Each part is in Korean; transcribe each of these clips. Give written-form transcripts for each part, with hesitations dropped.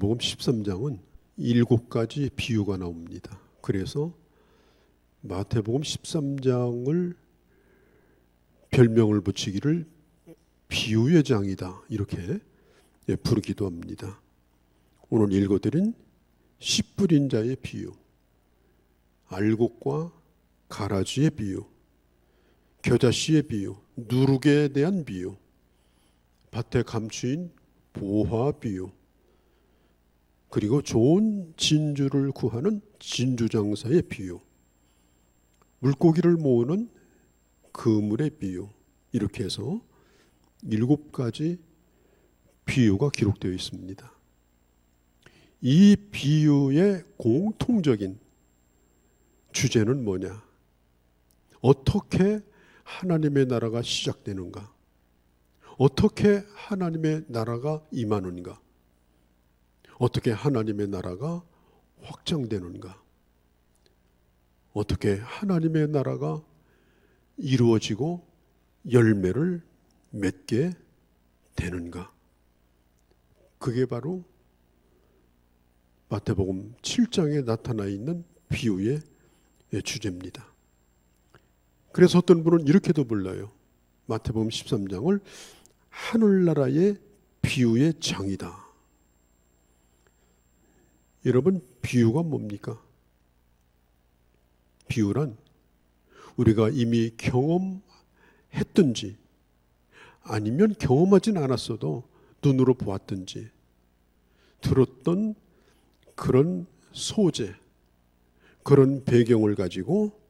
마태복음 13장은 7가지 비유가 나옵니다. 그래서 마태복음 13장을 별명을 붙이기를 비유의 장이다 이렇게 부르기도 합니다. 오늘 읽어드린 씨 뿌린 자의 비유, 알곡과 가라지의 비유, 겨자씨의 비유, 누룩에 대한 비유, 밭에 감추인 보화 비유, 그리고 좋은 진주를 구하는 진주장사의 비유, 물고기를 모으는 그물의 비유, 이렇게 해서 7가지 비유가 기록되어 있습니다. 이 비유의 공통적인 주제는 뭐냐? 어떻게 하나님의 나라가 시작되는가? 어떻게 하나님의 나라가 임하는가? 어떻게 하나님의 나라가 확장되는가? 어떻게 하나님의 나라가 이루어지고 열매를 맺게 되는가? 그게 바로 마태복음 7장에 나타나 있는 비유의 주제입니다. 그래서 어떤 분은 이렇게도 불러요. 마태복음 13장을 하늘나라의 비유의 장이다. 여러분, 비유가 뭡니까? 비유란 우리가 이미 경험했든지 아니면 경험하진 않았어도 눈으로 보았든지 들었던 그런 소재, 그런 배경을 가지고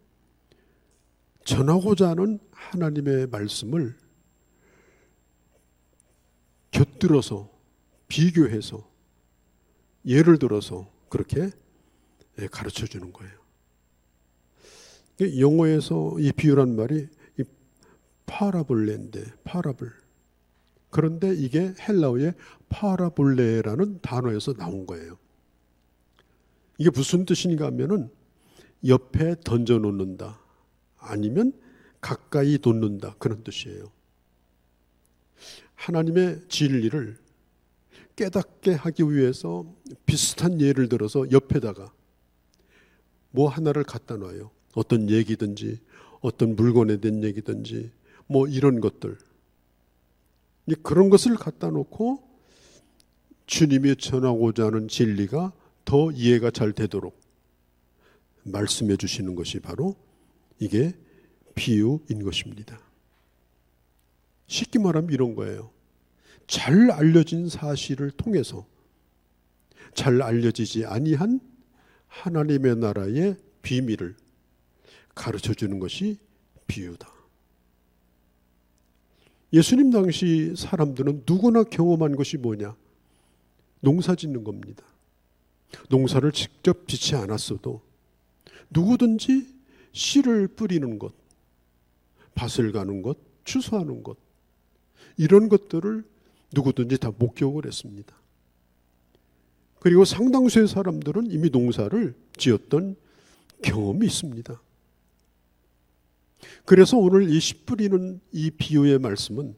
전하고자 하는 하나님의 말씀을 곁들여서 비교해서 예를 들어서 그렇게 가르쳐 주는 거예요. 영어에서 이 비유란 말이 파라볼레인데, 파라블. 그런데 이게 헬라어의 파라볼레라는 단어에서 나온 거예요. 이게 무슨 뜻인가 하면은 옆에 던져 놓는다, 아니면 가까이 뒀는다, 그런 뜻이에요. 하나님의 진리를 깨닫게 하기 위해서 비슷한 예를 들어서 옆에다가 뭐 하나를 갖다 놔요. 어떤 얘기든지 어떤 물건에 대한 얘기든지 뭐 이런 것들, 그런 것을 갖다 놓고 주님이 전하고자 하는 진리가 더 이해가 잘 되도록 말씀해 주시는 것이 바로 이게 비유인 것입니다. 쉽게 말하면 이런 거예요. 잘 알려진 사실을 통해서 잘 알려지지 아니한 하나님의 나라의 비밀을 가르쳐 주는 것이 비유다. 예수님 당시 사람들은 누구나 경험한 것이 뭐냐? 농사 짓는 겁니다. 농사를 직접 짓지 않았어도 누구든지 씨를 뿌리는 것, 밭을 가는 것, 추수하는 것, 이런 것들을 누구든지 다 목격을 했습니다. 그리고 상당수의 사람들은 이미 농사를 지었던 경험이 있습니다. 그래서 오늘 이 씨 뿌리는 이 비유의 말씀은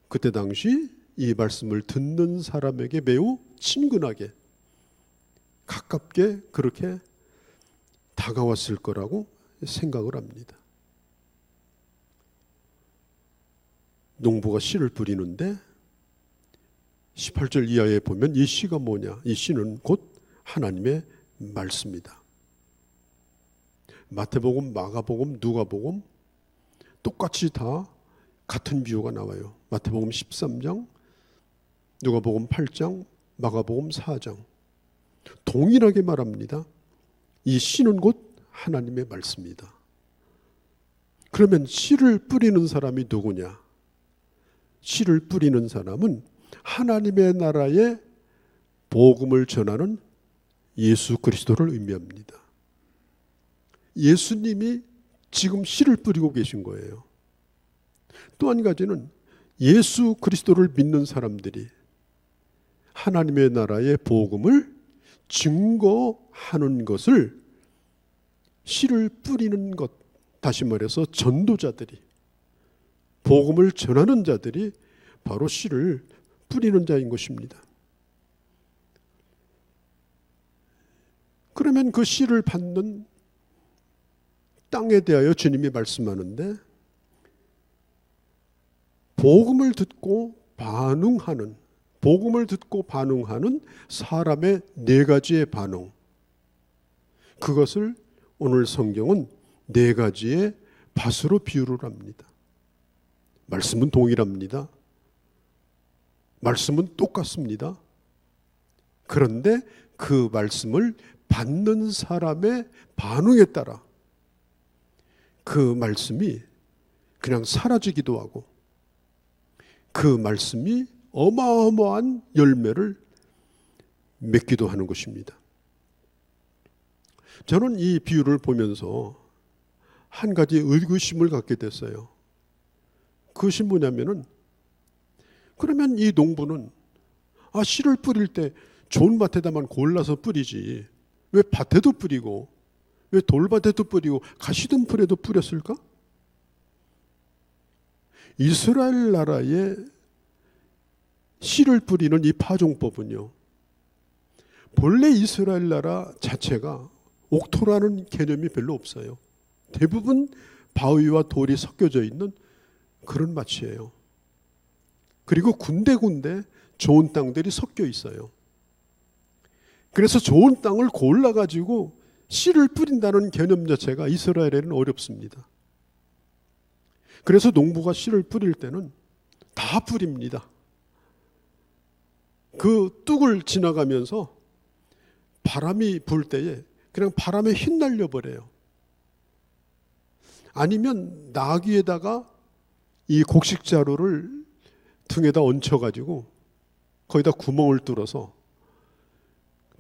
그때 당시 이 말씀을 듣는 사람에게 매우 친근하게, 가깝게 그렇게 다가왔을 거라고 생각을 합니다. 농부가 씨를 뿌리는데 18절 이하에 보면 이 씨가 뭐냐? 이 씨는 곧 하나님의 말씀이다. 마태복음, 마가복음, 누가복음 똑같이 다 같은 비유가 나와요. 마태복음 13장, 누가복음 8장, 마가복음 4장 동일하게 말합니다. 이 씨는 곧 하나님의 말씀이다. 그러면 씨를 뿌리는 사람이 누구냐? 씨를 뿌리는 사람은 하나님의 나라의 복음을 전하는 예수 그리스도를 의미합니다. 예수님이 지금 씨를 뿌리고 계신 거예요. 또 한 가지는 예수 그리스도를 믿는 사람들이 하나님의 나라의 복음을 증거하는 것을 씨를 뿌리는 것, 다시 말해서 전도자들이, 복음을 전하는 자들이 바로 씨를 뿌리는 자인 것입니다. 그러면 그 씨를 받는 땅에 대하여 주님이 말씀하는데, 복음을 듣고 반응하는 사람의 네 가지의 반응, 그것을 오늘 성경은 네 가지의 밭으로 비유를 합니다. 말씀은 동일합니다. 말씀은 똑같습니다. 그런데 그 말씀을 받는 사람의 반응에 따라 그 말씀이 그냥 사라지기도 하고, 그 말씀이 어마어마한 열매를 맺기도 하는 것입니다. 저는 이 비유를 보면서 한 가지 의구심을 갖게 됐어요. 그것이 뭐냐면은, 그러면 이 농부는 씨를 뿌릴 때 좋은 밭에다만 골라서 뿌리지 왜 밭에도 뿌리고, 왜 돌밭에도 뿌리고 가시덤불에도 뿌렸을까? 이스라엘 나라의 씨를 뿌리는 이 파종법은요, 본래 이스라엘 나라 자체가 옥토라는 개념이 별로 없어요. 대부분 바위와 돌이 섞여져 있는 그런 맛이에요. 그리고 군데군데 좋은 땅들이 섞여 있어요. 그래서 좋은 땅을 골라가지고 씨를 뿌린다는 개념 자체가 이스라엘에는 어렵습니다. 그래서 농부가 씨를 뿌릴 때는 다 뿌립니다. 그 뚝을 지나가면서 바람이 불 때에 그냥 바람에 휘날려 버려요. 아니면 나귀에다가 이 곡식자루를 등에다 얹혀가지고 거기다 구멍을 뚫어서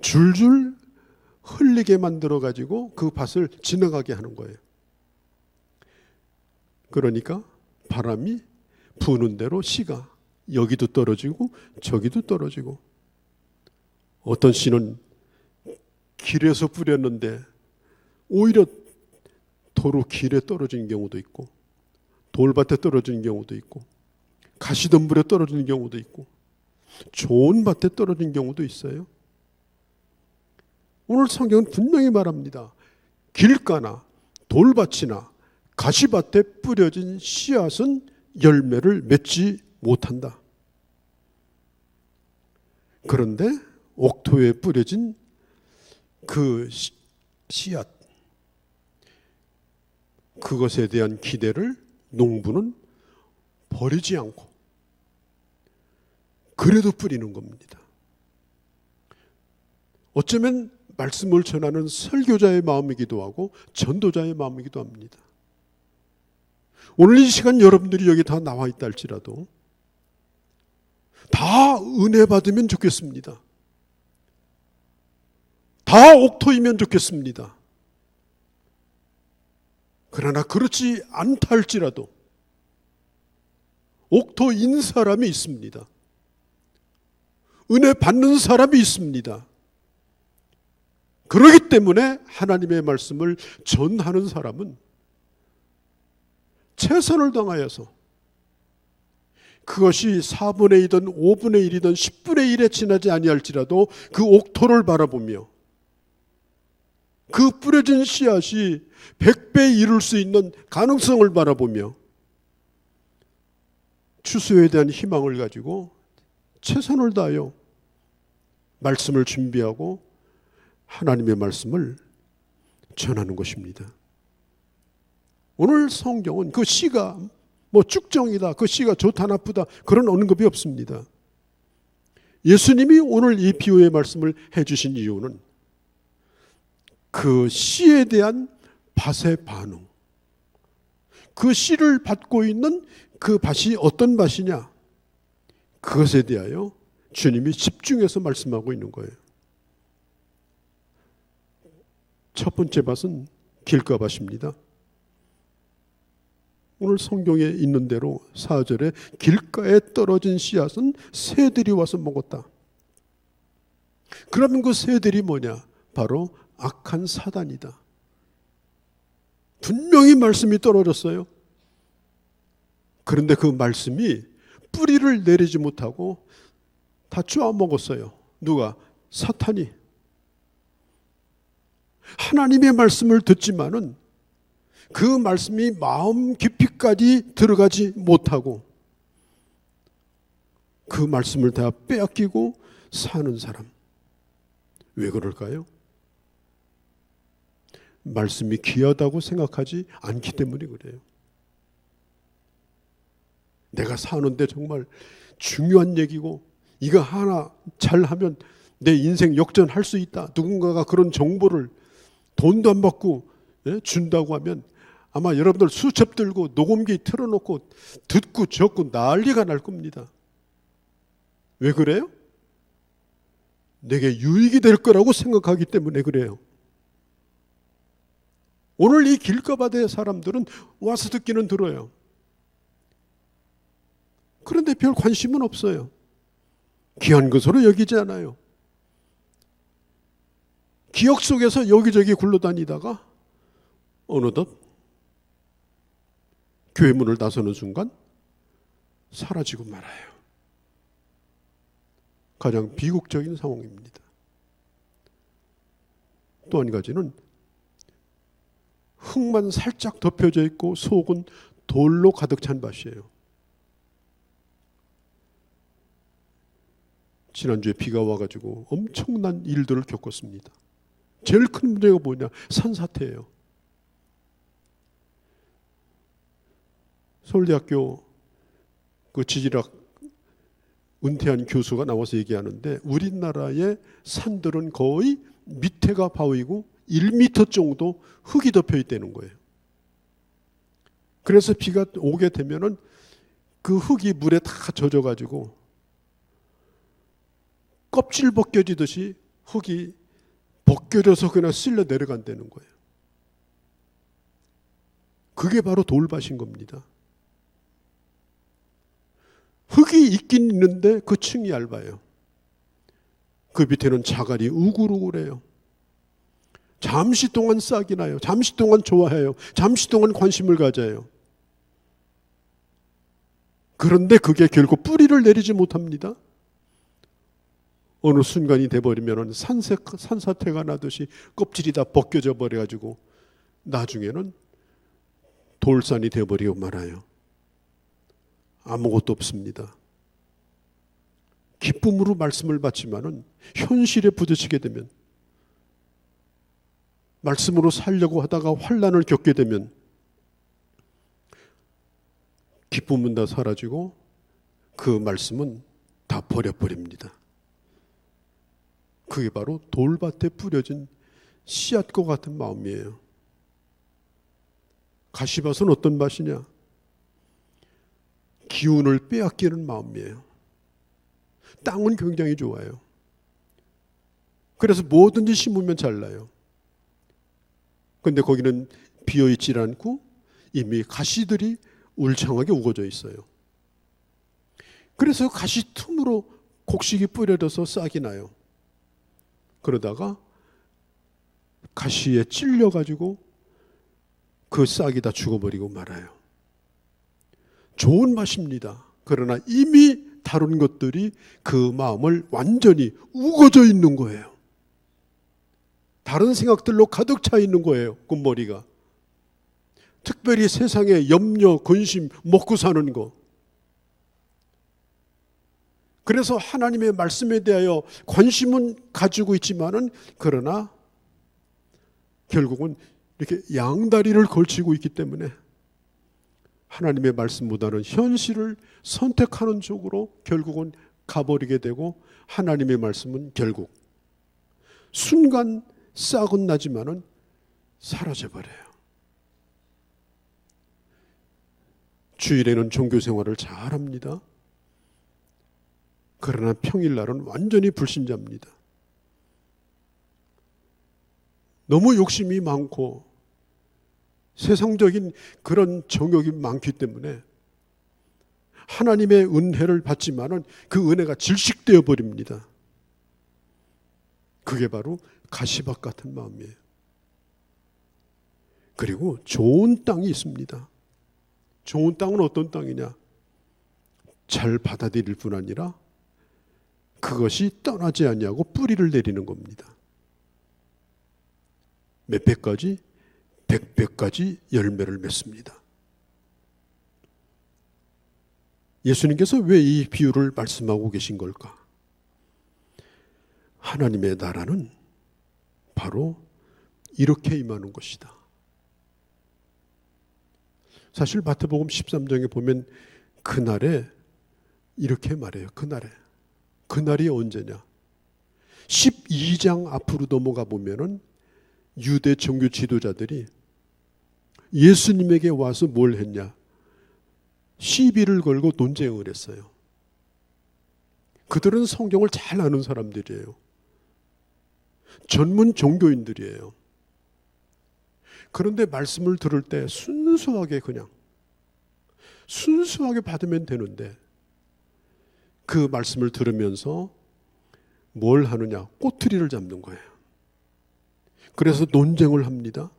줄줄 흘리게 만들어가지고 그 밭을 지나가게 하는 거예요. 그러니까 바람이 부는 대로 씨가 여기도 떨어지고 저기도 떨어지고, 어떤 씨는 길에서 뿌렸는데 오히려 도로 길에 떨어지는 경우도 있고, 돌밭에 떨어지는 경우도 있고, 가시덤불에 떨어지는 경우도 있고, 좋은 밭에 떨어지는 경우도 있어요. 오늘 성경은 분명히 말합니다. 길가나 돌밭이나 가시밭에 뿌려진 씨앗은 열매를 맺지 못한다. 그런데 옥토에 뿌려진 그 씨앗, 그것에 대한 기대를 농부는 버리지 않고 그래도 뿌리는 겁니다. 어쩌면 말씀을 전하는 설교자의 마음이기도 하고 전도자의 마음이기도 합니다. 오늘 이 시간 여러분들이 여기 다 나와 있다 할지라도 다 은혜 받으면 좋겠습니다. 다 옥토이면 좋겠습니다. 그러나 그렇지 않다 할지라도 옥토인 사람이 있습니다. 은혜 받는 사람이 있습니다. 그렇기 때문에 하나님의 말씀을 전하는 사람은 최선을 다하여서, 그것이 4분의 2든 5분의 1이든 10분의 1에 지나지 아니할지라도 그 옥토를 바라보며 그 뿌려진 씨앗이 100배 이룰 수 있는 가능성을 바라보며 추수에 대한 희망을 가지고 최선을 다하여 말씀을 준비하고 하나님의 말씀을 전하는 것입니다. 오늘 성경은 그 씨가 쭉정이다, 그 씨가 좋다 나쁘다 그런 언급이 없습니다. 예수님이 오늘 이 비유의 말씀을 해주신 이유는 그 씨에 대한 밭의 반응, 그 씨를 받고 있는 그 밭이 어떤 밭이냐, 그것에 대하여 주님이 집중해서 말씀하고 있는 거예요. 첫 번째 밭은 길가밭입니다. 오늘 성경에 있는 대로 4절에 길가에 떨어진 씨앗은 새들이 와서 먹었다. 그러면 그 새들이 뭐냐? 바로 악한 사단이다. 분명히 말씀이 떨어졌어요. 그런데 그 말씀이 뿌리를 내리지 못하고 다 쪼아먹었어요. 누가? 사탄이. 하나님의 말씀을 듣지만은 그 말씀이 마음 깊이까지 들어가지 못하고 그 말씀을 다 빼앗기고 사는 사람. 왜 그럴까요? 말씀이 귀하다고 생각하지 않기 때문에 그래요. 내가 사는데 정말 중요한 얘기고 이거 하나 잘하면 내 인생 역전할 수 있다. 누군가가 그런 정보를 돈도 안 받고 준다고 하면 아마 여러분들 수첩 들고 녹음기 틀어놓고 듣고 적고 난리가 날 겁니다. 왜 그래요? 내게 유익이 될 거라고 생각하기 때문에 그래요. 오늘 이 길가바다의 사람들은 와서 듣기는 들어요. 그런데 별 관심은 없어요. 귀한 것으로 여기지 않아요. 기억 속에서 여기저기 굴러다니다가 어느덧 교회 문을 나서는 순간 사라지고 말아요. 가장 비극적인 상황입니다. 또 한 가지는 흙만 살짝 덮여져 있고 속은 돌로 가득 찬 밭이에요. 지난주에 비가 와가지고 엄청난 일들을 겪었습니다. 제일 큰 문제가 뭐냐? 산사태예요. 서울대학교 그 지질학 은퇴한 교수가 나와서 얘기하는데 우리나라의 산들은 거의 밑에가 바위고 1m 정도 흙이 덮여 있다는 거예요. 그래서 비가 오게 되면은 그 흙이 물에 다 젖어가지고 껍질 벗겨지듯이 흙이 벗겨져서 그냥 쓸려 내려간다는 거예요. 그게 바로 돌밭인 겁니다. 흙이 있긴 있는데 그 층이 얇아요. 그 밑에는 자갈이 우글우글해요. 잠시 동안 싹이 나요. 잠시 동안 좋아해요. 잠시 동안 관심을 가져요. 그런데 그게 결국 뿌리를 내리지 못합니다. 어느 순간이 돼버리면 산사태가 나듯이 껍질이 다 벗겨져 버려가지고 나중에는 돌산이 되어버리고 말아요. 아무것도 없습니다. 기쁨으로 말씀을 받지만은 현실에 부딪히게 되면 말씀으로 살려고 하다가 환난을 겪게 되면 기쁨은 다 사라지고 그 말씀은 다 버려버립니다. 그게 바로 돌밭에 뿌려진 씨앗과 같은 마음이에요. 가시밭은 어떤 밭이냐? 기운을 빼앗기는 마음이에요. 땅은 굉장히 좋아요. 그래서 뭐든지 심으면 잘 나요. 그런데 거기는 비어있지 않고 이미 가시들이 울창하게 우거져 있어요. 그래서 가시 틈으로 곡식이 뿌려져서 싹이 나요. 그러다가 가시에 찔려가지고 그 싹이 다 죽어버리고 말아요. 좋은 맛입니다. 그러나 이미 다른 것들이 그 마음을 완전히 우거져 있는 거예요. 다른 생각들로 가득 차 있는 거예요. 꿈머리가. 특별히 세상에 염려, 근심, 먹고 사는 거. 그래서 하나님의 말씀에 대하여 관심은 가지고 있지만은 그러나 결국은 이렇게 양다리를 걸치고 있기 때문에 하나님의 말씀보다는 현실을 선택하는 쪽으로 결국은 가버리게 되고 하나님의 말씀은 결국 순간 싹은 나지만은 사라져버려요. 주일에는 종교생활을 잘합니다. 그러나 평일날은 완전히 불신자입니다. 너무 욕심이 많고 세상적인 그런 정욕이 많기 때문에 하나님의 은혜를 받지만은 그 은혜가 질식되어 버립니다. 그게 바로 가시밭 같은 마음이에요. 그리고 좋은 땅이 있습니다. 좋은 땅은 어떤 땅이냐? 잘 받아들일 뿐 아니라 그것이 떠나지 않냐고 뿌리를 내리는 겁니다. 몇 배까지? 100배까지 열매를 맺습니다. 예수님께서 왜 이 비유를 말씀하고 계신 걸까? 하나님의 나라는 바로 이렇게 임하는 것이다. 사실 마태복음 13장에 보면 그날에 이렇게 말해요. 그날이 언제냐? 12장 앞으로 넘어가 보면은 유대 종교 지도자들이 예수님에게 와서 뭘 했냐? 시비를 걸고 논쟁을 했어요. 그들은 성경을 잘 아는 사람들이에요. 전문 종교인들이에요. 그런데 말씀을 들을 때 순수하게 받으면 되는데 그 말씀을 들으면서 뭘 하느냐? 꼬투리를 잡는 거예요. 그래서 논쟁을 합니다.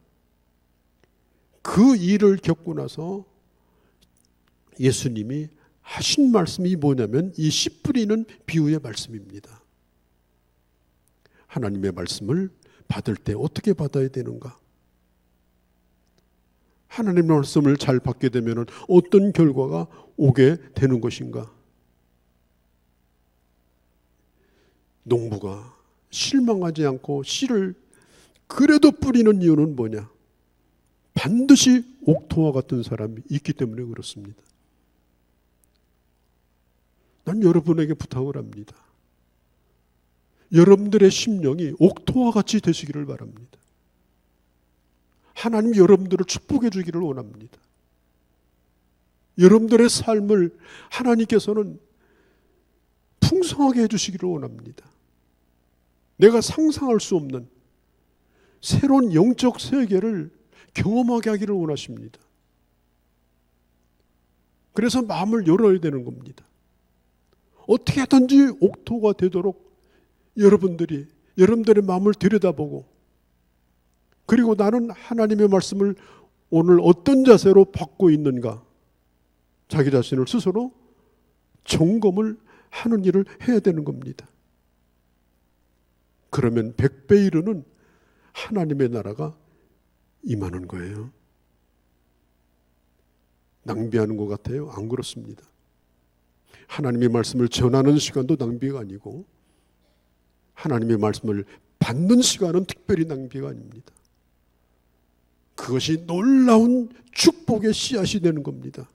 그 일을 겪고 나서 예수님이 하신 말씀이 뭐냐면 이 씨 뿌리는 비유의 말씀입니다. 하나님의 말씀을 받을 때 어떻게 받아야 되는가? 하나님의 말씀을 잘 받게 되면 어떤 결과가 오게 되는 것인가? 농부가 실망하지 않고 씨를 그래도 뿌리는 이유는 뭐냐? 반드시 옥토와 같은 사람이 있기 때문에 그렇습니다. 난 여러분에게 부탁을 합니다. 여러분들의 심령이 옥토와 같이 되시기를 바랍니다. 하나님 여러분들을 축복해 주기를 원합니다. 여러분들의 삶을 하나님께서는 풍성하게 해주시기를 원합니다. 내가 상상할 수 없는 새로운 영적 세계를 경험하게 하기를 원하십니다. 그래서 마음을 열어야 되는 겁니다. 어떻게 하든지 옥토가 되도록 여러분들의 마음을 들여다보고, 그리고 나는 하나님의 말씀을 오늘 어떤 자세로 받고 있는가, 자기 자신을 스스로 점검을 하는 일을 해야 되는 겁니다. 그러면 100배 이르는 하나님의 나라가 임하는 거예요. 낭비하는 것 같아요? 안 그렇습니다. 하나님의 말씀을 전하는 시간도 낭비가 아니고 하나님의 말씀을 받는 시간은 특별히 낭비가 아닙니다. 그것이 놀라운 축복의 씨앗이 되는 겁니다.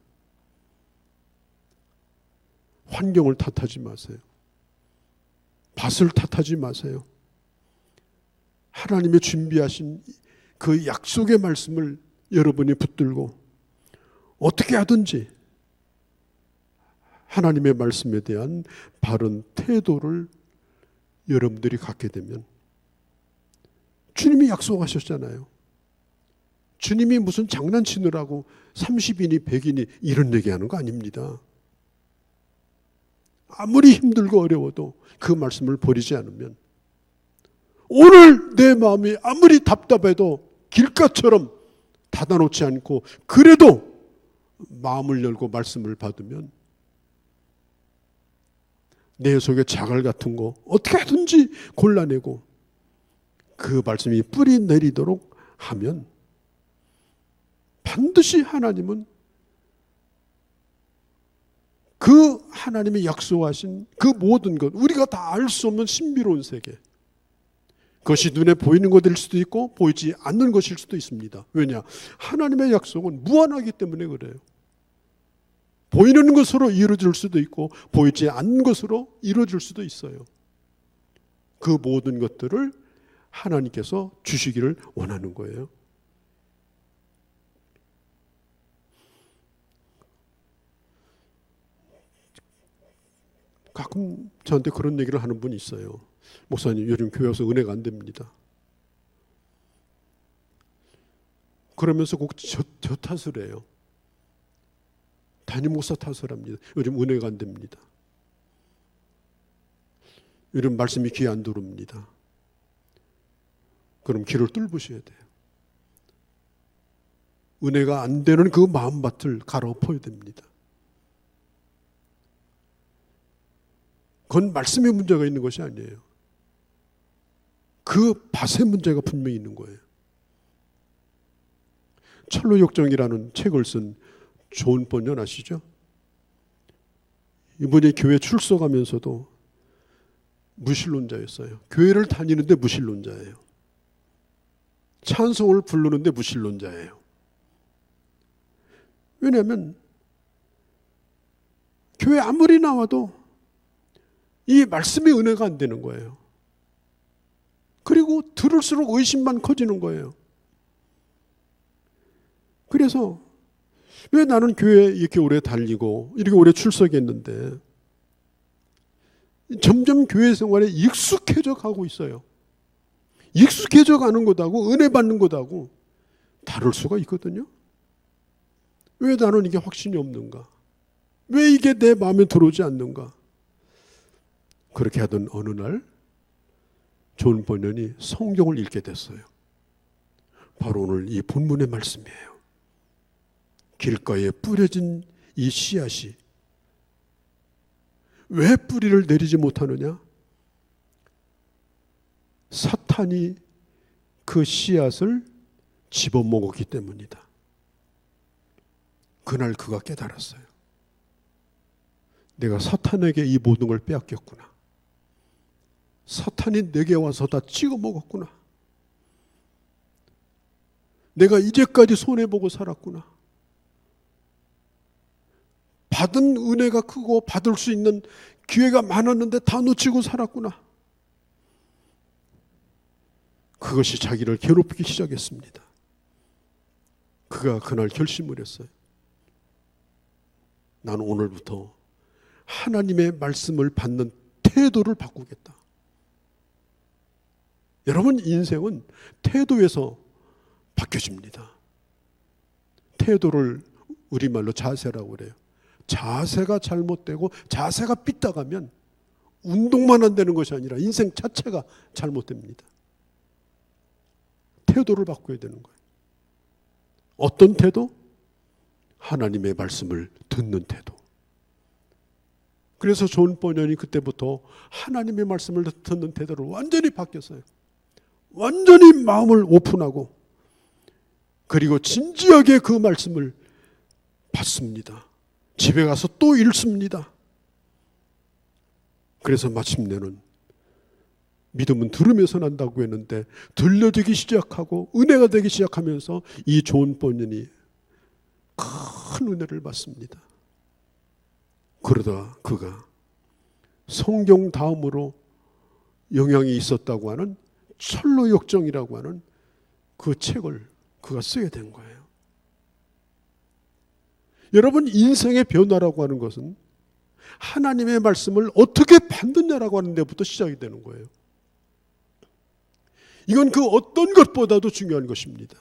환경을 탓하지 마세요. 밭을 탓하지 마세요. 하나님의 준비하신 그 약속의 말씀을 여러분이 붙들고 어떻게 하든지 하나님의 말씀에 대한 바른 태도를 여러분들이 갖게 되면, 주님이 약속하셨잖아요. 주님이 무슨 장난치느라고 30인이 100인이 이런 얘기하는 거 아닙니다. 아무리 힘들고 어려워도 그 말씀을 버리지 않으면, 오늘 내 마음이 아무리 답답해도 길가처럼 닫아놓지 않고 그래도 마음을 열고 말씀을 받으면 내 속에 자갈 같은 거 어떻게 하든지 골라내고 그 말씀이 뿌리 내리도록 하면 반드시 하나님은 그 하나님이 약속하신 그 모든 것, 우리가 다 알 수 없는 신비로운 세계, 그것이 눈에 보이는 것일 수도 있고 보이지 않는 것일 수도 있습니다. 왜냐? 하나님의 약속은 무한하기 때문에 그래요. 보이는 것으로 이루어질 수도 있고 보이지 않는 것으로 이루어질 수도 있어요. 그 모든 것들을 하나님께서 주시기를 원하는 거예요. 가끔 저한테 그런 얘기를 하는 분이 있어요. 목사님, 요즘 교회 와서 은혜가 안 됩니다. 그러면서 꼭 저 탓을 해요. 담임 목사 탓을 합니다. 요즘 은혜가 안 됩니다. 요즘 말씀이 귀에 안 들어옵니다. 그럼 귀를 뚫으셔야 돼요. 은혜가 안 되는 그 마음밭을 갈아엎어야 됩니다. 그건 말씀의 문제가 있는 것이 아니에요. 그 밭의 문제가 분명히 있는 거예요. 철로역정이라는 책을 쓴 존 번연 아시죠? 이분이 교회 출석하면서도 무신론자였어요. 교회를 다니는데 무신론자예요. 찬송을 부르는데 무신론자예요. 왜냐하면 교회 아무리 나와도 이 말씀의 은혜가 안 되는 거예요. 그리고 들을수록 의심만 커지는 거예요. 그래서 왜 나는 교회에 이렇게 오래 달리고 이렇게 오래 출석했는데 점점 교회 생활에 익숙해져 가고 있어요. 익숙해져 가는 것하고 은혜 받는 것하고 다를 수가 있거든요. 왜 나는 이게 확신이 없는가? 왜 이게 내 마음에 들어오지 않는가? 그렇게 하던 어느 날 존 번연이 성경을 읽게 됐어요. 바로 오늘 이 본문의 말씀이에요. 길가에 뿌려진 이 씨앗이 왜 뿌리를 내리지 못하느냐? 사탄이 그 씨앗을 집어먹었기 때문이다. 그날 그가 깨달았어요. 내가 사탄에게 이 모든 걸 빼앗겼구나. 사탄이 내게 와서 다 찍어 먹었구나. 내가 이제까지 손해보고 살았구나. 받은 은혜가 크고 받을 수 있는 기회가 많았는데 다 놓치고 살았구나. 그것이 자기를 괴롭히기 시작했습니다. 그가 그날 결심을 했어요. 나는 오늘부터 하나님의 말씀을 받는 태도를 바꾸겠다. 여러분, 인생은 태도에서 바뀌어집니다. 태도를 우리말로 자세라고 그래요. 자세가 잘못되고 자세가 삐딱하면 운동만 안 되는 것이 아니라 인생 자체가 잘못됩니다. 태도를 바꿔야 되는 거예요. 어떤 태도? 하나님의 말씀을 듣는 태도. 그래서 존 번연이 그때부터 하나님의 말씀을 듣는 태도로 완전히 바뀌었어요. 완전히 마음을 오픈하고 그리고 진지하게 그 말씀을 받습니다. 집에 가서 또 읽습니다. 그래서 마침내는 믿음은 들으면서 난다고 했는데 들려지기 시작하고 은혜가 되기 시작하면서 이 존 번연이 큰 은혜를 받습니다. 그러다 그가 성경 다음으로 영향이 있었다고 하는 철로역정이라고 하는 그 책을 그가 쓰게 된 거예요. 여러분, 인생의 변화라고 하는 것은 하나님의 말씀을 어떻게 받느냐라고 하는 데부터 시작이 되는 거예요. 이건 그 어떤 것보다도 중요한 것입니다.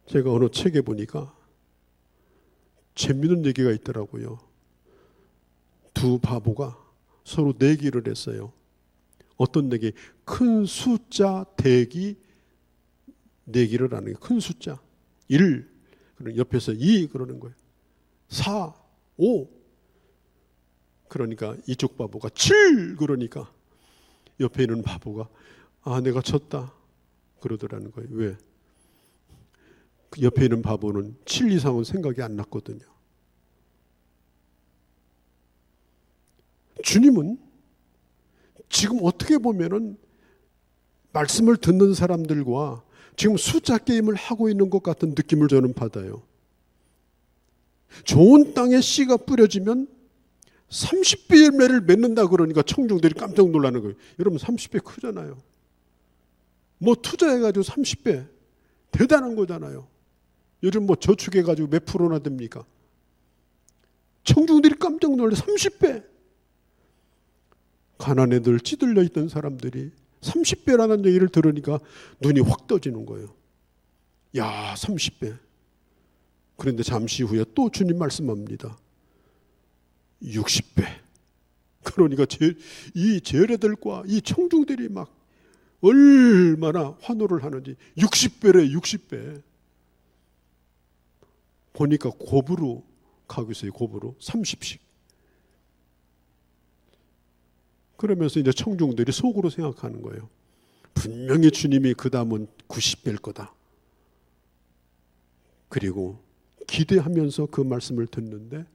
제가 어느 책에 보니까 재미있는 얘기가 있더라고요. 두 바보가 서로 내기를 했어요. 어떤 내기? 큰 숫자 대기 내기를 하는 거예요. 큰 숫자 1, 옆에서 2 그러는 거예요. 4, 5 그러니까 이쪽 바보가 7 그러니까 옆에 있는 바보가 내가 졌다 그러더라는 거예요. 왜? 그 옆에 있는 바보는 7 이상은 생각이 안 났거든요. 주님은 지금 어떻게 보면은 말씀을 듣는 사람들과 지금 숫자 게임을 하고 있는 것 같은 느낌을 저는 받아요. 좋은 땅에 씨가 뿌려지면 30배 열매를 맺는다 그러니까 청중들이 깜짝 놀라는 거예요. 여러분 30배 크잖아요. 뭐 투자해가지고 30배 대단한 거잖아요. 요즘 뭐 저축해가지고 몇 프로나 됩니까? 청중들이 깜짝 놀래. 30배. 가난에 늘 찌들려 있던 사람들이 30배라는 얘기를 들으니까 눈이 확 떠지는 거예요. 야, 30배. 그런데 잠시 후에 또 주님 말씀합니다. 60배. 그러니까 이 제례들과 이 청중들이 막 얼마나 환호를 하는지. 60배래, 60배. 보니까 곱으로 가고 있어요. 곱으로 30씩. 그러면서 이제 청중들이 속으로 생각하는 거예요. 분명히 주님이 그 다음은 90배일 거다. 그리고 기대하면서 그 말씀을 듣는데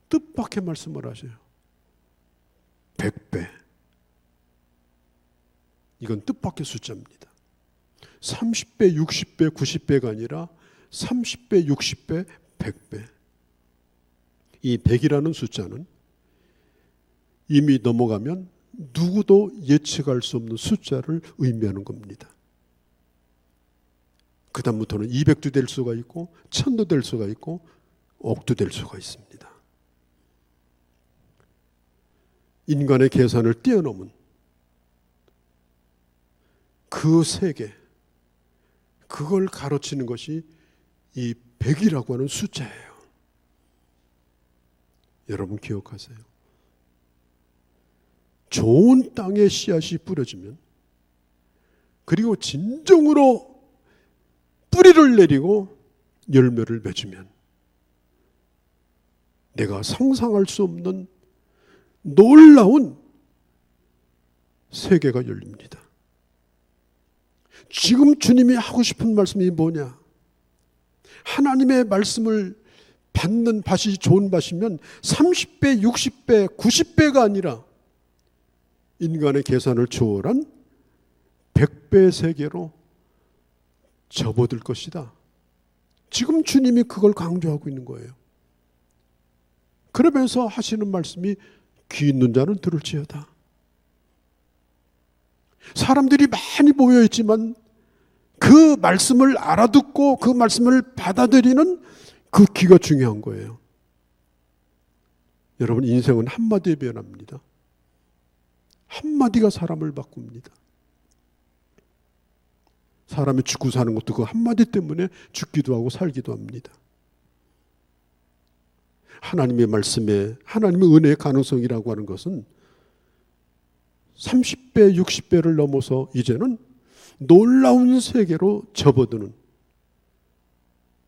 뜻밖의 말씀을 하셔요. 100배. 이건 뜻밖의 숫자입니다. 30배, 60배, 90배가 아니라 30배, 60배, 100배. 이 100이라는 숫자는 이미 넘어가면 누구도 예측할 수 없는 숫자를 의미하는 겁니다. 그 다음부터는 200도 될 수가 있고 1000도 될 수가 있고 억도 될 수가 있습니다. 인간의 계산을 뛰어넘은 그 세계, 그걸 가르치는 것이 이 100이라고 하는 숫자예요. 여러분 기억하세요. 좋은 땅에 씨앗이 뿌려지면, 그리고 진정으로 뿌리를 내리고 열매를 맺으면 내가 상상할 수 없는 놀라운 세계가 열립니다. 지금 주님이 하고 싶은 말씀이 뭐냐? 하나님의 말씀을 받는 밭이 좋은 밭이면 30배, 60배, 90배가 아니라 인간의 계산을 초월한 100배 세계로 접어들 것이다. 지금 주님이 그걸 강조하고 있는 거예요. 그러면서 하시는 말씀이 귀 있는 자는 들을지어다. 사람들이 많이 모여 있지만 그 말씀을 알아듣고 그 말씀을 받아들이는 그 귀가 중요한 거예요. 여러분, 인생은 한마디에 변합니다. 한마디가 사람을 바꿉니다. 사람이 죽고 사는 것도 그 한마디 때문에 죽기도 하고 살기도 합니다. 하나님의 말씀에, 하나님의 은혜의 가능성이라고 하는 것은 30배, 60배를 넘어서 이제는 놀라운 세계로 접어드는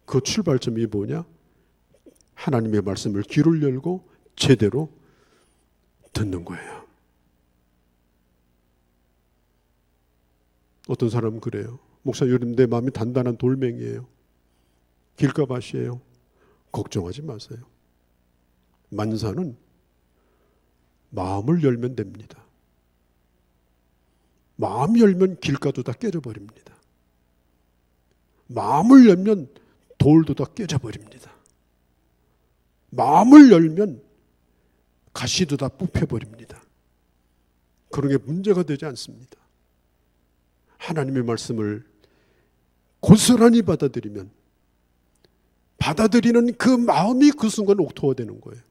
그 출발점이 뭐냐? 하나님의 말씀을 귀를 열고 제대로 듣는 거예요. 어떤 사람은 그래요. 목사님, 내 마음이 단단한 돌멩이에요. 길가밭이에요. 걱정하지 마세요. 만사는 마음을 열면 됩니다. 마음 열면 길가도 다 깨져버립니다. 마음을 열면 돌도 다 깨져버립니다. 마음을 열면 가시도 다 뽑혀버립니다. 그런 게 문제가 되지 않습니다. 하나님의 말씀을 고스란히 받아들이면, 받아들이는 그 마음이 그 순간 옥토가 되는 거예요.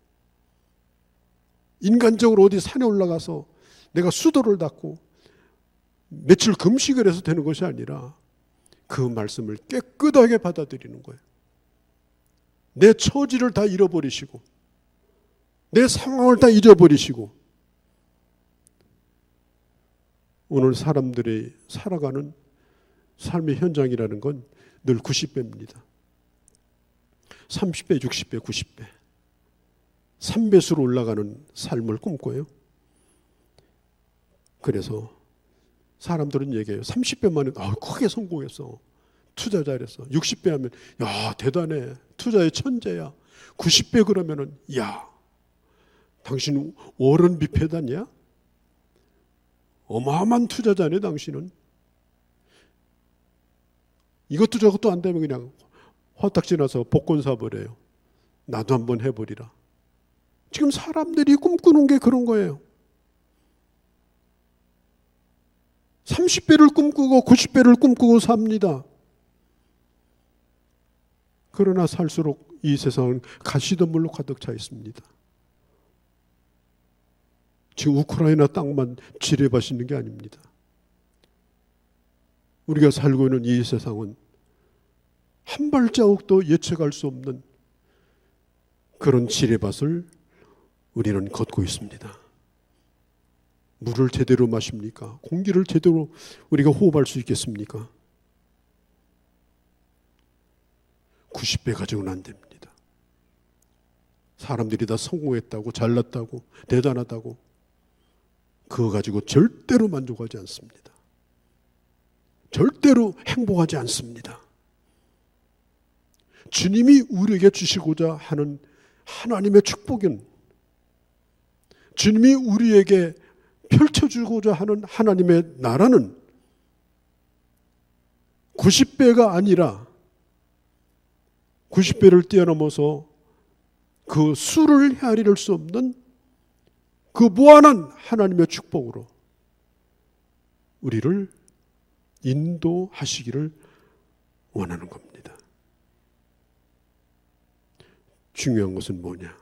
인간적으로 어디 산에 올라가서 내가 수도를 닦고 며칠 금식을 해서 되는 것이 아니라 그 말씀을 깨끗하게 받아들이는 거예요. 내 처지를 다 잃어버리시고 내 상황을 다 잊어버리시고, 오늘 사람들이 살아가는 삶의 현장이라는 건 늘 90배입니다. 30배, 60배, 90배. 3배수로 올라가는 삶을 꿈꿔요. 그래서 사람들은 얘기해요. 30배만 해도 크게 성공했어. 투자 잘했어. 60배 하면 야, 대단해. 투자의 천재야. 90배 그러면은 야, 당신 워런 비핏 아니야? 어마어마한 투자자네 당신은. 이것도 저것도 안 되면 그냥 화딱지 나서 복권 사버려요. 나도 한번 해보리라. 지금 사람들이 꿈꾸는 게 그런 거예요. 30배를 꿈꾸고 90배를 꿈꾸고 삽니다. 그러나 살수록 이 세상은 가시덤불로 가득 차 있습니다. 지금 우크라이나 땅만 지뢰밭이 게 아닙니다. 우리가 살고 있는 이 세상은 한 발자국도 예측할 수 없는 그런 지뢰밭을 우리는 걷고 있습니다. 물을 제대로 마십니까? 공기를 제대로 우리가 호흡할 수 있겠습니까? 90배 가지고는 안 됩니다. 사람들이 다 성공했다고, 잘났다고, 대단하다고 그거 가지고 절대로 만족하지 않습니다. 절대로 행복하지 않습니다. 주님이 우리에게 주시고자 하는 하나님의 축복은, 주님이 우리에게 펼쳐주고자 하는 하나님의 나라는 90배가 아니라 90배를 뛰어넘어서 그 수를 헤아릴 수 없는 그 무한한 하나님의 축복으로 우리를 인도하시기를 원하는 겁니다. 중요한 것은 뭐냐?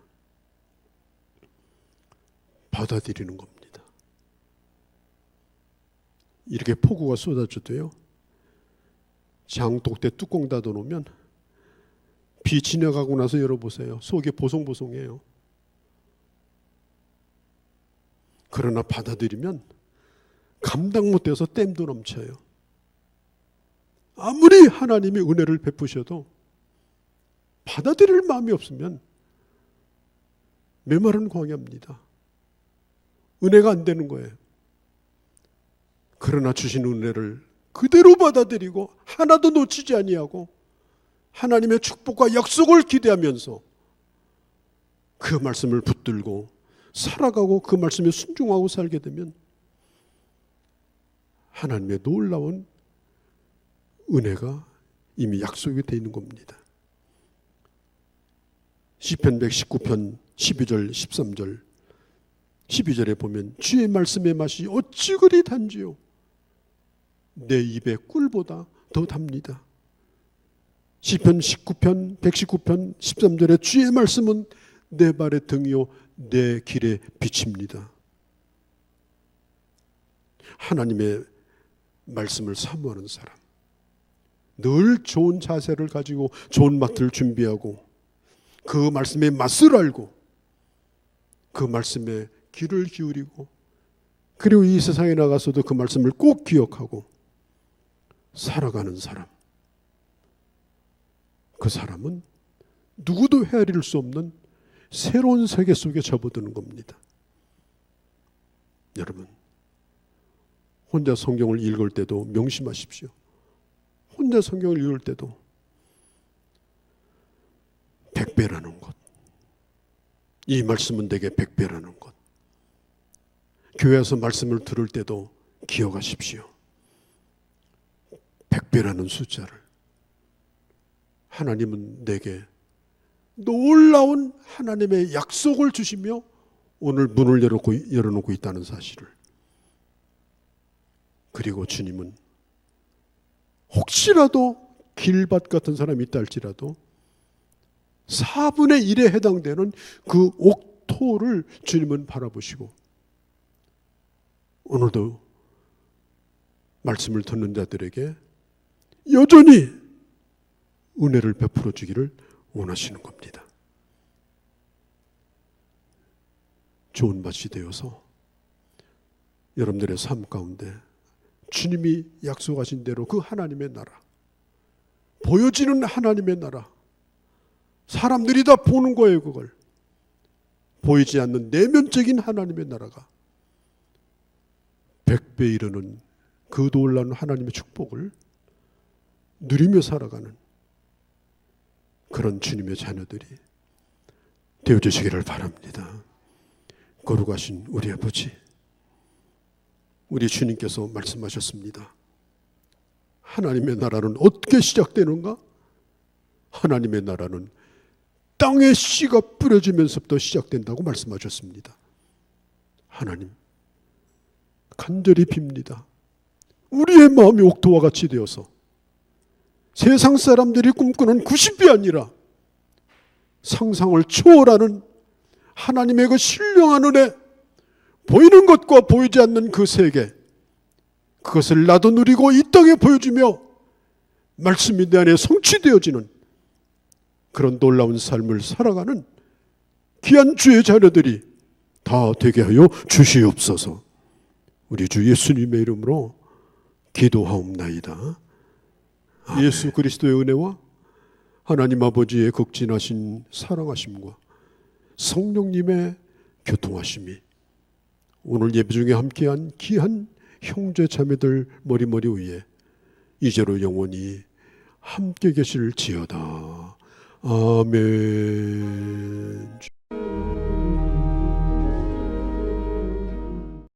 받아들이는 겁니다. 이렇게 폭우가 쏟아져도요, 장독대 뚜껑 닫아놓으면 비 지나가고 나서 열어보세요. 속이 보송보송해요. 그러나 받아들이면 감당 못해서 댐도 넘쳐요. 아무리 하나님이 은혜를 베푸셔도 받아들일 마음이 없으면 메마른 광야입니다. 은혜가 안 되는 거예요. 그러나 주신 은혜를 그대로 받아들이고 하나도 놓치지 아니하고 하나님의 축복과 약속을 기대하면서 그 말씀을 붙들고 살아가고 그 말씀에 순종하고 살게 되면 하나님의 놀라운 은혜가 이미 약속이 되어 있는 겁니다. 시편 119편 12절 13절 12절에 보면 주의 말씀의 맛이 어찌 그리 단지요 내 입에 꿀보다 더 답니다. 시편 19편 119편 13절에 주의 말씀은 내 발의 등이요 내 길의 빛입니다. 하나님의 말씀을 사모하는 사람, 늘 좋은 자세를 가지고 좋은 맛을 준비하고 그 말씀의 맛을 알고 그 말씀에 귀를 기울이고 그리고 이 세상에 나가서도 그 말씀을 꼭 기억하고 살아가는 사람, 그 사람은 누구도 헤아릴 수 없는 새로운 세계 속에 접어드는 겁니다. 여러분, 혼자 성경을 읽을 때도 명심하십시오. 혼자 성경을 읽을 때도 100배라는 것, 이 말씀은 내게 100배라는 것, 교회에서 말씀을 들을 때도 기억하십시오. 100배라는 숫자를 하나님은 내게 놀라운 하나님의 약속을 주시며 오늘 문을 열어놓고 있다는 사실을, 그리고 주님은 혹시라도 길밭 같은 사람이 있다 할지라도 4분의 1에 해당되는 그 옥토를 주님은 바라보시고 오늘도 말씀을 듣는 자들에게 여전히 은혜를 베풀어 주기를 원하시는 겁니다. 좋은 밭이 되어서 여러분들의 삶 가운데 주님이 약속하신 대로 그 하나님의 나라, 보여지는 하나님의 나라, 사람들이 다 보는 거예요. 그걸 보이지 않는 내면적인 하나님의 나라가 100배 이르는 그 놀라운 하나님의 축복을 누리며 살아가는 그런 주님의 자녀들이 되어주시기를 바랍니다. 거룩하신 우리 아버지, 우리 주님께서 말씀하셨습니다. 하나님의 나라는 어떻게 시작되는가? 하나님의 나라는 땅에 씨가 뿌려지면서부터 시작된다고 말씀하셨습니다. 하나님, 간절히 빕니다. 우리의 마음이 옥토와 같이 되어서 세상 사람들이 꿈꾸는 90이 아니라 상상을 초월하는 하나님의 그 신령한 은혜, 보이는 것과 보이지 않는 그 세계, 그것을 나도 누리고 이 땅에 보여주며 말씀이 내 안에 성취되어지는 그런 놀라운 삶을 살아가는 귀한 주의 자녀들이 다 되게 하여 주시옵소서. 우리 주 예수님의 이름으로 기도하옵나이다. 아멘. 예수 그리스도의 은혜와 하나님 아버지의 극진하신 사랑하심과 성령님의 교통하심이 오늘 예배 중에 함께한 귀한 형제 자매들 머리머리 위에 이제로 영원히 함께 계실지어다. 아멘.